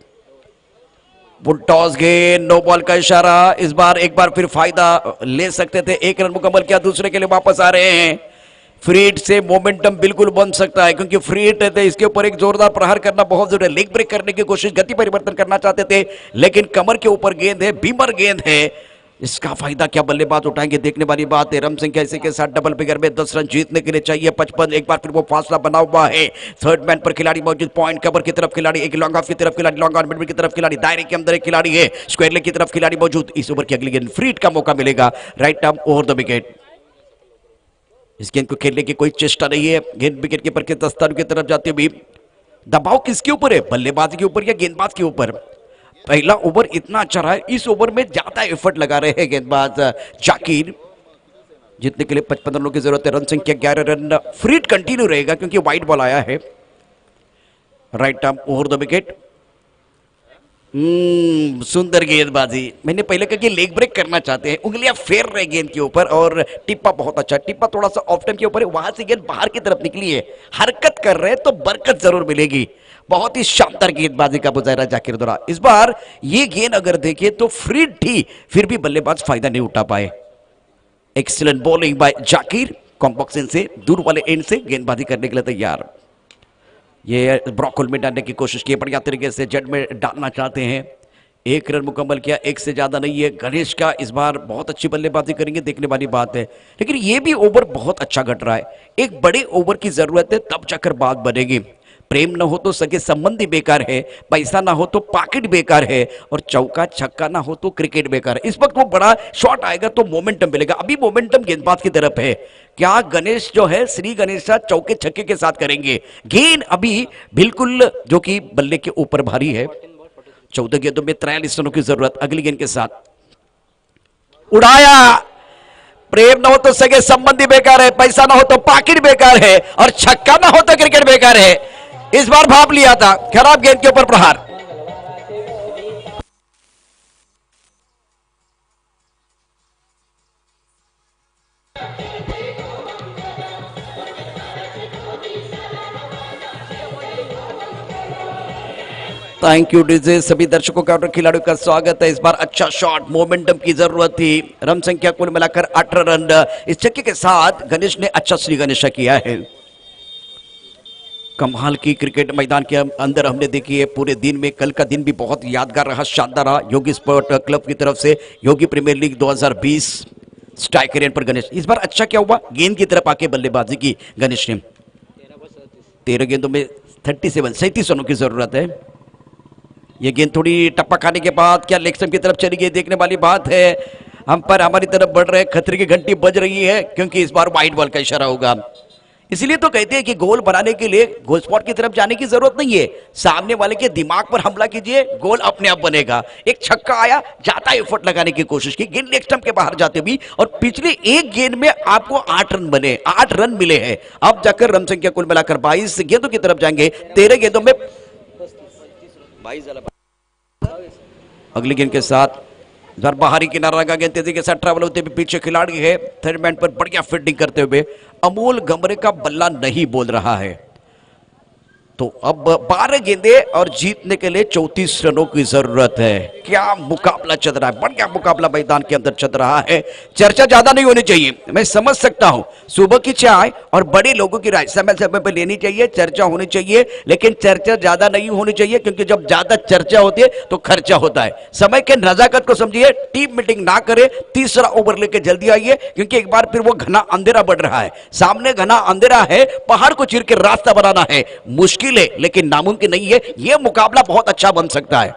टॉस गेंद, नो बॉल का इशारा। इस बार एक बार फिर फायदा ले सकते थे, 1 रन मुकम्मल किया, दूसरे के लिए वापस आ रहे हैं। फ्री हिट से मोमेंटम बिल्कुल बन सकता है, क्योंकि फ्री हिट है, इसके ऊपर एक जोरदार प्रहार करना बहुत जरूरी है। लेग ब्रेक करने की कोशिश, गति परिवर्तन करना चाहते थे, लेकिन कमर के ऊपर गेंद है, बीमर गेंद है, इसका फायदा क्या बल्लेबाज उठाएंगे, देखने वाली बात है। रन संख्या इसी के साथ डबल फिगर में 10 रन जीतने के लिए चाहिए 55। एक बार फिर वो फासला बना हुआ है। थर्ड मैन पर खिलाड़ी मौजूद, पॉइंट कवर की तरफ खिलाड़ी, एक लॉन्ग ऑफ की तरफ खिलाड़ी, लॉन्ग ऑन मिड की तरफ खिलाड़ी, दायरे के अंदर एक खिलाड़ी है, स्क्वायर लेग की तरफ खिलाड़ी मौजूद। इस ओवर की अगली गेंद फ्री हिट का मौका मिलेगा। Right arm over the wicket, इस गेंद को खेलने की कोई चेष्टा नहीं है। गेंद विकेट कीपर के दस्तानों की तरफ जाते हुए, दबाव किसके ऊपर है, बल्लेबाज के ऊपर या गेंदबाज के ऊपर। पहला ओवर इतना अच्छा रहा है, इस ओवर में ज्यादा एफर्ट लगा रहे हैं गेंदबाज जाकिर। जीतने के लिए 55 रनों की जरूरत है, रन संख्या 11 रन। फ्री हिट कंटिन्यू रहेगा क्योंकि वाइड बॉल आया है। Right arm over the wicket, सुंदर गेंदबाजी। मैंने पहले कहा कि लेग ब्रेक करना चाहते हैं, उंगलियां फेर रहे गेंद के ऊपर, और टिप्पा बहुत अच्छा, टिप्पा थोड़ा सा ऑफ टाइम के ऊपर है, वहां से गेंद बाहर की तरफ निकली है। हरकत कर रहे हैं तो बरकत जरूर मिलेगी। बहुत ही शानदार गेंदबाजी का मुजाहरा जाकिर द्वारा। इस बार ये गेंद अगर देखें तो फ्री थी, फिर भी बल्लेबाज फायदा नहीं उठा पाए। एक्सीलेंट बॉलिंग बाय जाकिर, कॉम्बॉक्सिन से दूर वाले एंड से गेंदबाजी करने के लिए तैयार। ये ब्रॉकहोल में डालने की कोशिश की, बढ़िया तरीके से जेड में डालना चाहते हैं। 1 रन मुकम्मल किया, 1 से ज्यादा नहीं है। गणेश का इस बार बहुत अच्छी बल्लेबाजी करेंगे, देखने वाली बात है। लेकिन ये भी ओवर बहुत अच्छा घट रहा है, एक बड़े ओवर की जरूरत है, तब जाकर बात बनेगी। प्रेम न हो तो सगे संबंधी बेकार है, पैसा ना हो तो पॉकेट बेकार है, और चौका छक्का ना हो तो क्रिकेट बेकार है। इस वक्त वो बड़ा शॉट आएगा तो मोमेंटम मिलेगा, अभी मोमेंटम गेंदबाज की तरफ है। क्या गणेश जो है, श्री गणेश चौके छक्के के साथ करेंगे। गेंद अभी बिल्कुल जो कि बल्ले के ऊपर भारी है। 14 गेंदों में 43 रनों की जरूरत। अगली गेंद के साथ उड़ाया, प्रेम ना हो तो सगे संबंधी बेकार है, पैसा ना हो तो पॉकेट बेकार है, और छक्का ना हो तो क्रिकेट बेकार है। इस बार भाप लिया था, खराब गेंद के ऊपर प्रहार। थैंक यू डीजे, सभी दर्शकों का और खिलाड़ियों का स्वागत है। इस बार अच्छा शॉट, मोमेंटम की जरूरत थी। रन संख्या कुल मिलाकर 18 रन। इस छक्के के साथ गणेश ने अच्छा श्री गणेशा किया है। कमाल की क्रिकेट मैदान के अंदर हमने देखी है पूरे दिन में। कल का दिन भी बहुत यादगार रहा, शानदार रहा। योगी स्पोर्ट क्लब की तरफ से योगी प्रीमियर लीग 2020 स्ट्राइक रेट पर गणेश। इस बार अच्छा क्या हुआ, गेंद की तरफ आके बल्लेबाजी की गणेश ने। 13 गेंदों में 37 रनों की जरूरत है। ये गेंद थोड़ी टप्पा खाने के बाद क्या लेग स्टंप की तरफ चली गई, देखने वाली बात है। अंपायर हमारी तरफ बढ़ रहे हैं, खतरे की घंटी बज रही है क्योंकि इस बार वाइड बॉल का इशारा होगा। इसलिए तो कहते हैं कि गोल बनाने के लिए गोल स्पॉट की तरफ जाने की जरूरत नहीं है, सामने वाले के दिमाग पर हमला कीजिए, गोल अपने आप बनेगा। एक छक्का आया, ज्यादा एफर्ट लगाने की कोशिश की, गेंद लेग स्टंप के बाहर जाते भी, और पिछले एक गेंद में आपको 8 रन बने, 8 रन मिले हैं। अब जाकर रन संख्या कुल मिलाकर 22 गेंदों की तरफ जाएंगे। 13 गेंदों में 22। अगली गेंद के साथ जर बाहरी किनारा का गेंद तेजी के साथ ट्रैवल होते हुए पीछे खिलाड़ी है थर्ड मैन पर बढ़िया फील्डिंग करते हुए अमोल गमरे का बल्ला नहीं बोल रहा है। तो अब 12 गेंदे और जीतने के लिए 34 रनों की जरूरत है। क्या मुकाबला चल रहा है, बढ़िया मुकाबला मैदान के अंदर चल रहा है। चर्चा ज्यादा नहीं होनी चाहिए, मैं समझ सकता हूं, सुबह की चाय और बड़े लोगों की राय समय समय पर लेनी चाहिए, चर्चा होनी चाहिए, लेकिन चर्चा ज्यादा नहीं होनी चाहिए क्योंकि जब ज्यादा चर्चा होती है तो खर्चा होता है। समय के नजाकत को समझिए, टीम मीटिंग ना करे, तीसरा ओवर लेके जल्दी आइए क्योंकि एक बार फिर वो घना अंधेरा बढ़ रहा है, सामने घना अंधेरा है, पहाड़ को चीर के रास्ता बनाना है मुश्किल है लेकिन नामुमकिन नहीं है। यह मुकाबला बहुत अच्छा बन सकता है।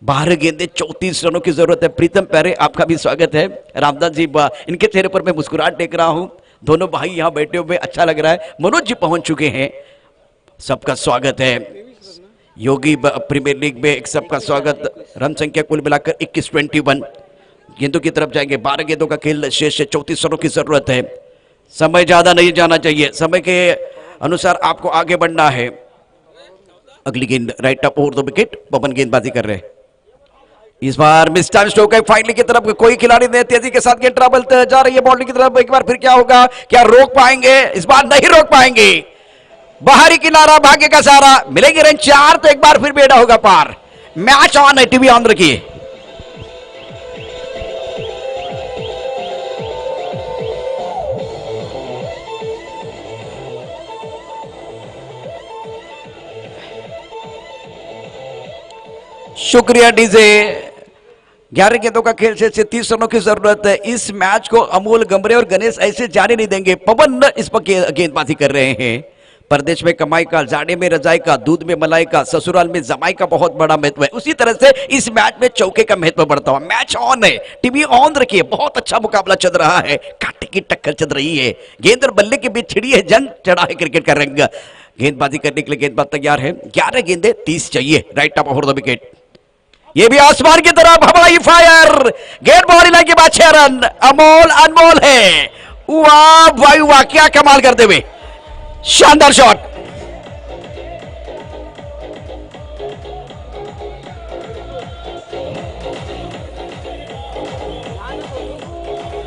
12 गेंदे 34 रनों की जरूरत है। प्रीतम प्यारे आपका भी स्वागत है। रामदास जी, इनके चेहरे पर मैं मुस्कुराहट देख रहा हूं, दोनों भाई यहां बैठे हुए अच्छा लग रहा है। मनोज जी पहुंच चुके हैं, सबका स्वागत है। योगी प्रीमियर लीग में एक सबका स्वागत। रन संख्या कुल मिलाकर 21 गेंदों की तरफ जाएंगे। 12 गेंदों का खेल शेष है, 34 रनों की जरूरत है। समय ज्यादा नहीं जाना चाहिए, समय के अनुसार आपको आगे बढ़ना है। अगली गेंद right up over the wicket, Pawan गेंदबाजी कर रहे हैं। इस बार मिस टाइम स्ट्रोक है, फाइनली की तरफ कोई खिलाड़ी नहीं, तेजी के साथ गेंद ट्रैवल जा रही है बाउंड्री की तरफ। एक बार फिर क्या होगा, क्या रोक पाएंगे? इस बार नहीं रोक पाएंगे। बाहरी किनारा, भाग्य का सहारा, मिलेगी रन 4 तो एक बार फिर बेड़ा होगा पार। मैच ऑन है, टीवी ऑन रखिए। शुक्रिया डीजे। 11 गेंदों का खेल से 30 रनों की जरूरत है। इस मैच को अमोल गमरे और गणेश ऐसे जाने नहीं देंगे। पवन इस पर गेंदबाजी कर रहे हैं। परदेश में कमाई का, जाड़े में रजाई का, दूध में मलाई का, ससुराल में जमाई का बहुत बड़ा महत्व है। उसी तरह से इस मैच में चौके का महत्व बढ़ता हुआ। मैच ऑन है, टीवी ऑन रखिए। बहुत अच्छा मुकाबला चल रहा है, कांटे की टक्कर चल रही है। गेंद और बल्ले के बीच छिड़ी है जंग, चढ़ा है क्रिकेट का रंग। गेंदबाजी करने के लिए गेंदबाज तैयार है। 11 गेंदे 30 चाहिए। Right up over the wicket, ये भी आसमान की तरफ हवाई फायर, गेट बाउंड्री लाइन के बाद 6 रन। अमोल अनमोल है, वाह भाई वाह, क्या कमाल करते हुए, शानदार शॉट।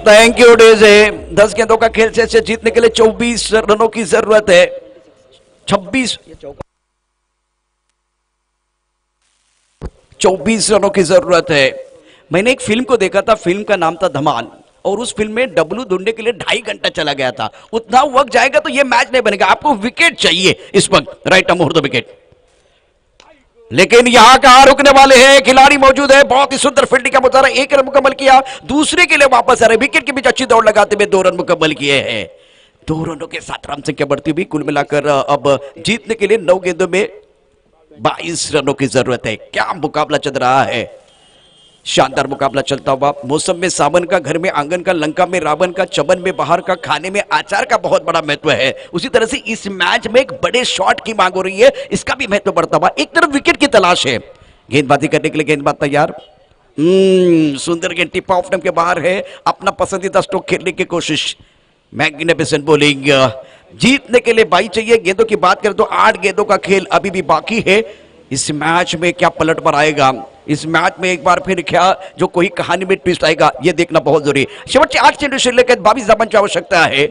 Thank you DJ. 10 गेंदों का खेल से जीतने के लिए 24 रनों की जरूरत है। 24 रनों की जरूरत है। मैंने एक फिल्म को देखा था, फिल्म का नाम था धमाल, और उस फिल्म में डब्लू ढूंढने के लिए 2.5 घंटा चला गया था। उतना वक्त जाएगा तो ये मैच नहीं बनेगा, आपको विकेट चाहिए इस वक्त। Right up over the wicket, लेकिन यहां कहां रुकने वाले हैं, खिलाड़ी मौजूद है। बहुत ही सुंदर फील्डिंग का मुजाहरा, 1 रन मुकम्मल किया, दूसरे के लिए वापस आ रहे, विकेट के बीच अच्छी दौड़ लगाते हुए 2 रन मुकम्मल किए हैं। 2 रनों के साथ रन संख्या बढ़ती हुई, कुल मिलाकर अब जीतने के लिए 9 गेंदों में 22 रनों की जरूरत है। क्या मुकाबला चल रहा है, शानदार मुकाबला चलता हुआ। मौसम में सावन का, घर में आंगन का, लंका में रावण का, चबन में बाहर का, खाने में आचार का बहुत बड़ा महत्व है। उसी तरह से इस मैच में एक बड़े शॉट की मांग हो रही है, इसका भी महत्व बढ़ता हुआ। एक तरफ विकेट की तलाश है, गेंदबाजी करने के लिए गेंदबाज तैयार। सुंदर गेंद टिप ऑफ के बाहर है, अपना पसंदीदा स्ट्रोक खेलने की कोशिश। मैग्निफिसेंट बॉलिंग, जीतने के लिए 22 चाहिए। गेंदों की बात करें तो 8 गेंदों का खेल अभी भी बाकी है। इस मैच में क्या पलट पर आएगा, इस मैच में एक बार फिर क्या जो कोई कहानी में ट्विस्ट आएगा, यह देखना बहुत जरूरी है। शेवटचे 8 चेंडू शिल्लक आहेत, 22 धावांची आवश्यकता आहे।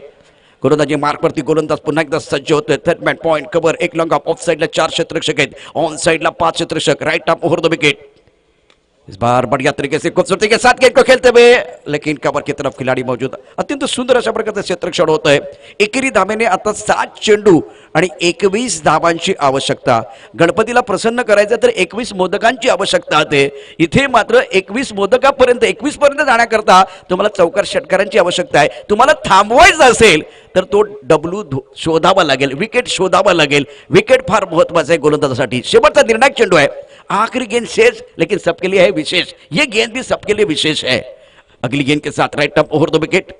गोलंदाजी मार्कवरती गोलंदाज पुन्हा एकदा सज्ज होतोय। थर्ड मॅन पॉइंट कव्हर, एक लॉंग ऑफ साइडला 4 क्षेत्ररक्षक आहेत, ऑन साइडला 5 क्षेत्ररक्षक। Right up over the wicket, इस बार बढ़िया तरीके से खूबसूरती के साथ गेंद को खेलते हुए, लेकिन कवर की तरफ खिलाडी मौजूद। अत्यंत सुंदर अशा प्रकारचं क्षेत्ररक्षण होत आहे। एकेरी धावेने आता 7 चेंडू आणि 21 धावांची आवश्यकता। गणपतीला प्रसन्न करायचं तर 21 मोदकांची आवश्यकता आहे। इथे मात्र 21 मोदकापर्यंत 21 पर्यंत जाण्याकरता तुम्हाला चौकार षटकारांची आवश्यकता आहे। तुम्हाला थांबवायचं असेल तर तो डब्ल्यू शोधावा लागेल, विकेट शोधावा लागेल। विकेट फार महत्वाचं आहे गोलंदाजासाठी। शेवटचा निर्णायक चेंडू आहे, आखिरी गेंद शेष, लेकिन सबके लिए है विशेष। ये गेंद भी सबके लिए विशेष है। अगली गेंद के साथ right term over the wicket.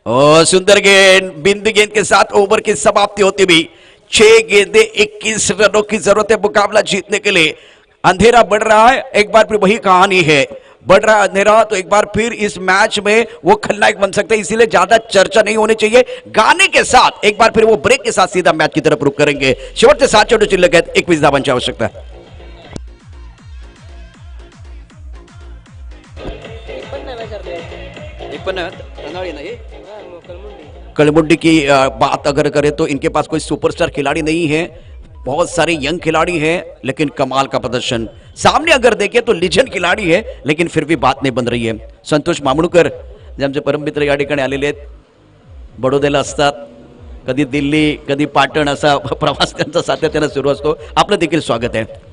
और सुंदर गेंद, बिंद गेंद के साथ ओवर की समाप्ति होती हुई 6 गेंदे 21 रनों की जरूरत है मुकाबला जीतने के लिए। अंधेरा बढ़ रहा है, एक बार फिर वही कहानी है, बढ़ रहा है अंधेरा तो एक बार फिर इस मैच में वो खलनायक बन सकते हैं, इसीलिए ज्यादा चर्चा नहीं होनी चाहिए। गाने के साथ एक बार फिर वो ब्रेक के साथ सीधा मैच की तरफ रुख करेंगे। शेवटचे 7 चेंडू शिल्लक आहेत, 21 धावांची आवश्यकता आहे। कलमुंडी की बात अगर करें तो इनके पास कोई सुपरस्टार खिलाड़ी नहीं है, बहुत सारे यंग खिलाड़ी हैं, लेकिन कमाल का प्रदर्शन सामने अगर देखें तो लिजेंड खिलाड़ी है, लेकिन फिर भी बात नाही बन रही है। संतोष मामणूकर जे आमचे परममित्र या ठिकाणी आलेले आहेत, बडोद्याला असतात, कधी दिल्ली कधी पाटण असा प्रवास त्यांचा सातत्याने सुरू असतो। आपलं देखील स्वागत आहे।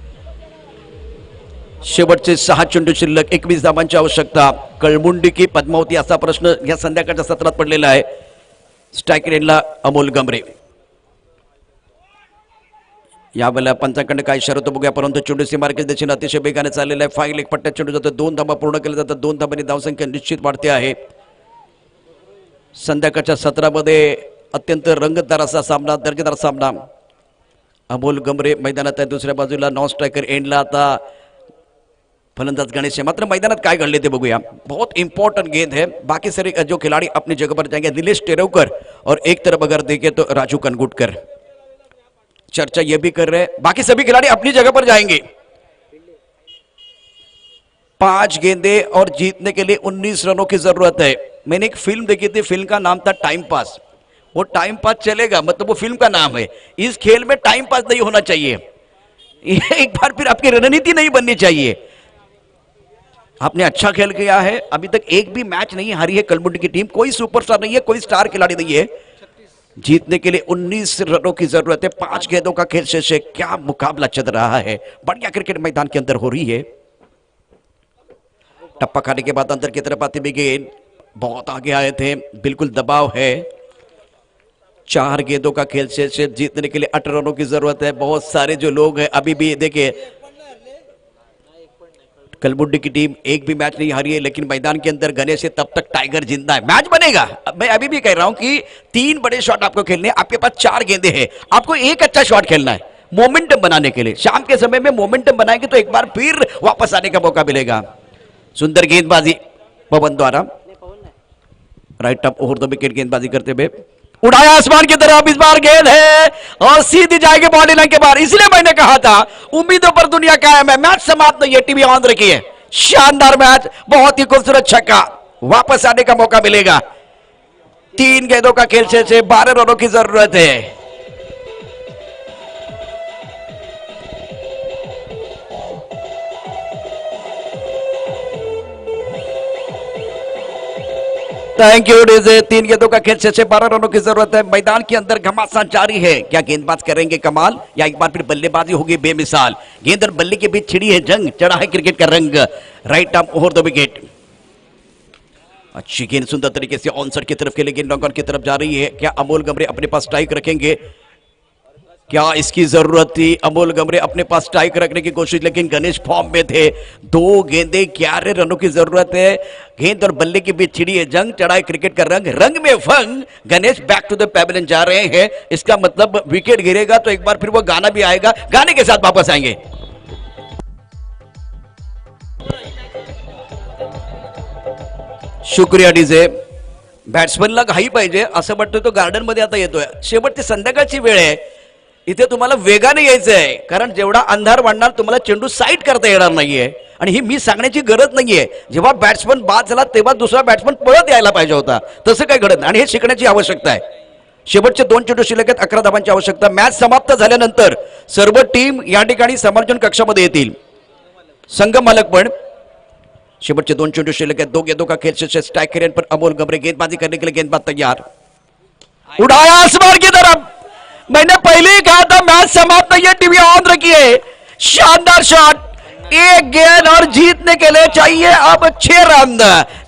शेवटचे 6 चेंडू शिल्लक, 21 धावांची आवश्यकता। कळमुंडी की पद्मावती असा प्रश्न या संध्याकाळच्या सत्रात पडलेला आहे। स्ट्राइक रेंजला अमोल गमरे, यावेळेला पंचांकडे काय शर्त बघूया, परंतु चेंडू सीमार्केट दिशेने अतिशय वेगाने चाललेला आहे। फाईल एक पट्ट्यात चेंडू जातो, 2 धावा पूर्ण केल्या जातात, 2 धावांनी धावसंख्या निश्चित वाढते आहे। संध्याकाळच्या सत्रामध्ये अत्यंत रंगतदार असा सामना, दर्जेदार सामना। अमोल गमरे मैदानात आहे, दुसऱ्या बाजूला नॉन स्ट्रायकर एंडला आता फलंदाज गणेश है। मात्र मैदानात काय घडले ते बघूया, बहुत इंपॉर्टेंट गेंद है। बाकी सारे जो खिलाड़ी अपनी जगह पर जाएंगे, नीलेश टेरवकर और एक तरफ अगर देखें तो राजू कनगुटकर। चर्चा ये भी कर रहे हैं, बाकी सभी खिलाड़ी अपनी जगह पर जाएंगे। 5 गेंदे और जीतने के लिए 19 रनों की जरूरत है। मैंने एक फिल्म देखी थी, फिल्म का नाम था टाइम पास। वो टाइम पास चलेगा, मतलब वो फिल्म का नाम है। इस खेल में टाइम पास नहीं होना चाहिए, एक बार फिर आपकी रणनीति नहीं बननी चाहिए। आपने अच्छा खेल किया है, अभी तक एक भी मैच नहीं हारी है कलमुंडी की टीम, कोई सुपरस्टार नहीं है, कोई स्टार खिलाड़ी नहीं है। जीतने के लिए 19 रनों की जरूरत है। 5 गेंदों का खेल शेष है, क्या मुकाबला चल रहा है, बढ़िया क्रिकेट मैदान के अंदर हो रही है। टप्पा खाने के बाद अंदर की तरफ आती हुई गेंद, बहुत आगे आए थे, बिल्कुल दबाव है। 4 गेंदों का खेल शेष है, जीतने के लिए 8 रनों की जरूरत है। बहुत सारे जो लोग हैं अभी भी देखिए, कलमुंडी की टीम एक भी मैच नहीं हारी है, लेकिन मैदान के अंदर गणेश है, तब तक टाइगर जिंदा है, मैच बनेगा। मैं अभी भी कह रहा हूं कि 3 बड़े शॉट आपको खेलने हैं, आपके पास 4 गेंदे हैं, आपको एक अच्छा शॉट खेलना है मोमेंटम बनाने के लिए। शाम के समय में मोमेंटम बनाएंगे तो एक बार फिर वापस आने का मौका मिलेगा। सुंदर गेंदबाजी पवन द्वारा, right up over the wicket गेंदबाजी करते हुए उड़ाया आसमान की तरफ। इस बार गेंद है और सीधी जाएगी बॉडी लाइन के बाहर, इसलिए मैंने कहा था उम्मीदों पर दुनिया कायम है। मैच समाप्त नहीं है, टीवी ऑन रखिए। शानदार मैच, बहुत ही खूबसूरत छक्का, वापस आने का मौका मिलेगा। 3 गेंदों का खेल शेष है, 12 रनों की जरूरत है। Thank you DJ. 3 गेंदों का खेल शेष है, 12 रनों की जरूरत है। मैदान के अंदर घमासान जारी है, क्या गेंदबाज करेंगे कमाल या एक बार फिर बल्लेबाजी होगी बेमिसाल। गेंद और बल्ले के बीच छिड़ी है जंग, चढ़ा है क्रिकेट का रंग। Right arm over the wicket, अच्छी गेंद सुंदर तरीके से ऑन साइड की तरफ खेले, गेंद लॉन्ग ऑन की तरफ जा रही है। क्या अमोल गमरे अपने पास स्ट्राइक रखेंगे, क्या इसकी जरूरत थी? अमोल गमरे अपने पास स्ट्राइक रखने की कोशिश, लेकिन गणेश फॉर्म में थे। 2 गेंदे 11 रनों की जरूरत है। गेंद और बल्ले के बीच छिड़ी है जंग, चढ़ाई क्रिकेट का रंग, रंग में फंग। Ganesh back to the pavilion जा रहे हैं, इसका मतलब विकेट गिरेगा तो एक बार फिर वो गाना भी आएगा, गाने के साथ वापस आएंगे। शुक्रिया डीजे। बॅट्समनला घाई पाहिजे असं वाटतं, तो गार्डन मध्ये आता येतोय। शेवटची संध्याकाळची वेळ आहे, इथे तुम्हाला वेगाने यायचं आहे, कारण जेवढा अंधार वाढणार तुम्हाला चेंडू साईड करता येणार नाहीये। आणि ही मी सांगण्याची गरज नाहीये, जेव्हा बॅट्समन बाद झाला तेव्हा दुसरा बॅट्समन पळत यायला पाहिजे होता, तसं काही घडत नाही आणि हे शिकण्याची आवश्यकता आहे। शेवटचे 2 चेंडू शिल्लक आहेत, 11 धावांची आवश्यकता। मॅच समाप्त झाल्यानंतर सर्व टीम या ठिकाणी समालोचन कक्षामध्ये येतील, संघ मालक पण। शेवटचे 2 चेंडू शिल्लक आहेत, 2 गेंदों का खेल शेष है। स्ट्राइक रेंज पर अमोल गमरे, गेंदबाजी करने के लिए गेंदबाज तैयार। उड़ाया आसमान की तरफ, मैंने पहले ही कहा था मैच समाप्त नहीं है, टीवी ऑन रखिए। शानदार शॉट, 1 गेंद और जीतने के लिए चाहिए अब 6 रन।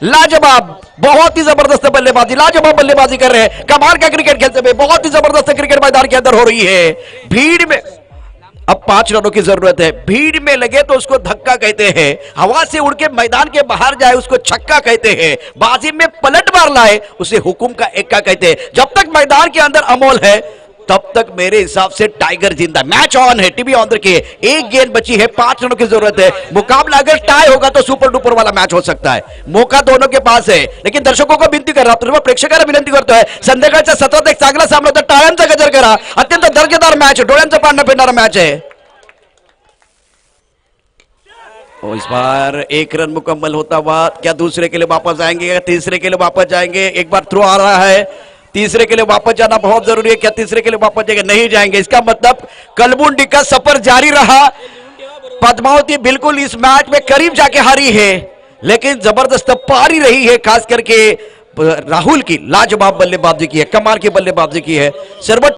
लाजवाब, बहुत ही जबरदस्त बल्लेबाजी, लाजवाब बल्लेबाजी कर रहे हैं, कमाल का क्रिकेट खेलते हुए। बहुत ही जबरदस्त क्रिकेट मैदान के अंदर हो रही है। भीड़ में अब 5 रनों की जरूरत है। भीड़ में लगे तो उसको धक्का कहते हैं, हवा से उड़ के मैदान के बाहर जाए उसको छक्का कहते हैं, बाजी में पलट मार लाए उसे हुकुम का एक्का कहते हैं। जब तक मैदान के अंदर अमोल है तब तक मेरे हिसाब से टाइगर जिंदा। मैच ऑन है, टीवी ऑन रखिए। एक गेंद बची है, 5 रनों की जरूरत है। मुकाबला अगर टाई होगा तो सुपर डुपर वाला मैच हो सकता है। मौका दोनों के पास है, लेकिन दर्शकों को विनंती कर रहा हूं, प्रेक्षकांना विनंती करतोय, संध्याकाळच्या सत्रात एक चांगला सामना होता, टाळ्यांचा गजर करा। अत्यंत दर्जेदार मैच है, डोळ्यांचं पारणं फिरणारा मैच है। और इस बार 1 रन मुकम्मल होता हुआ क्या दूसरे के लिए वापस आएंगे या तीसरे के लिए वापस जाएंगे? एक बार थ्रो आ रहा है, तीसरे के लिए वापस जाना बहुत जरूरी है। क्या तीसरे के लिए वापस जाएंगे? नहीं जाएंगे। इसका मतलब कलमुंडी का सफर जारी रहा। पद्मावती बिल्कुल इस मैच में करीब जाके हारी है, लेकिन जबरदस्त पारी रही है, खास करके राहुल की लाजवाब बल्लेबाजी की है, कमाल की बल्लेबाजी की है। सर्वोच्च